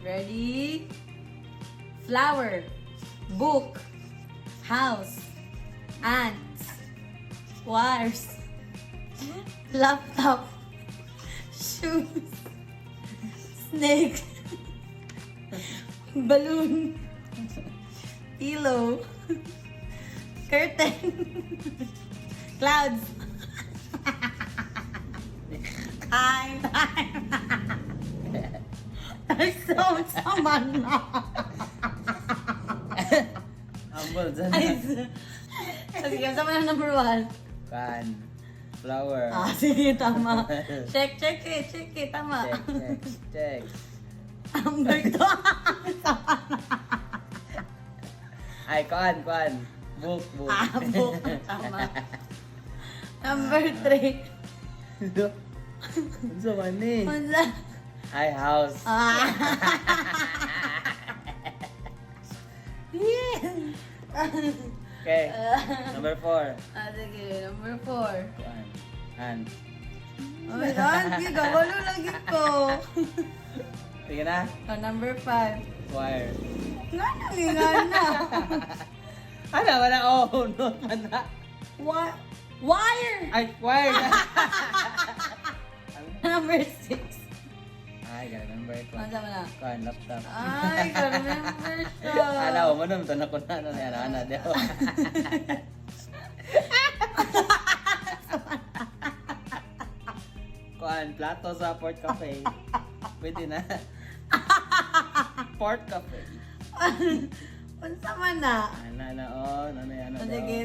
Ready? Flower. Book. House. Ants. Wires. Laptop. Shoes. Snake. Balloon. Pillow. Curtain. Clouds. Time. So, sama na. Humble dyan. Sige, sama na number 1. Kan. Flower. Sige, tama. Check it, tama. Check. Number 2. Ay, kuan. Book. Book, tama. Number 3. Unsa man ni? Unsa? Ay, house. Okay. Number 4. Sige, number 4. Kuan. Hand. Ay, Andy, gawalo lagi ko. Sige na. Number 5. Wire. Nga na. Ano ba na? Oh, no man na. Wire! Ay, wire na. Number 6. Ay, remember ko. Ano sama na? Kuan, laptop. Ay, remember siya. Ano mo naman, tanong ko na. Ano na yan? Ano na? Kuan, plato sa Port Cafe. Pwede na. Port Cafe. Unsa man na? Ano yan?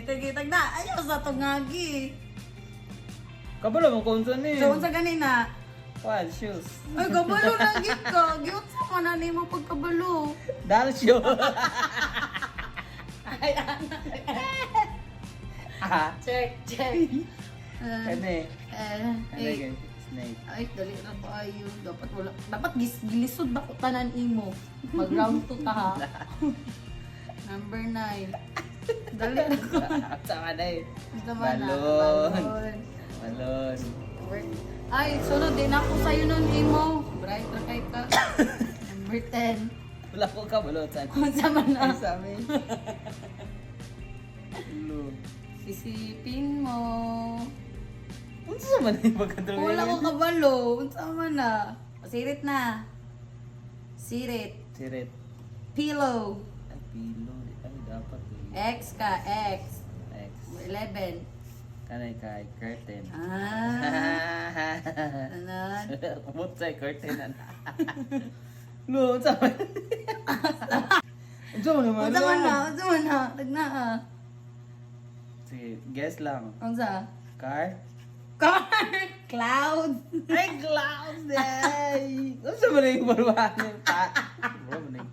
Sige, tagna. Ayaw sa tungagi. Kabalo mo kung saan eh. So, unsa ganina? Kuan, shoes. Ay, kabalo lagi ka. Giyot sa man na mo pagkabalo. Dal shoe. Ay, Ah, check. ano eh. Ano Eh, eh. Snake. ay, dali na ba yun? Dapat gilisod ba ko tanan imo? Mag-round 2 ta ha. Number 9. Dali na ko. Sama na eh. Gusto ba na? Balon. Balon. Ay, sunod din ako sa'yo nun, imo. Bright na kay ka. Number 10. Wala ko ka balon. Saan? Kung sama na. Ay, sa amin. Blue. Isipin mo. Ano sa man yung pagkadumi? Wala ko kabalo. Kung sama na. Sirit na. Sirit. Sirit. Pillow. Ay, pilo. Ay, dapat eh. X ka, X. X. 11. Kanay kay curtain. Anan. Kumot sa'y curtain na. No, sa man. Ano naman? Unsa man na. Tagna ah. Sige, guess lang. Unsa? Car? Car. Cloud. Ay, clouds day! Ano sa man yung baruhan? Bro, man yung...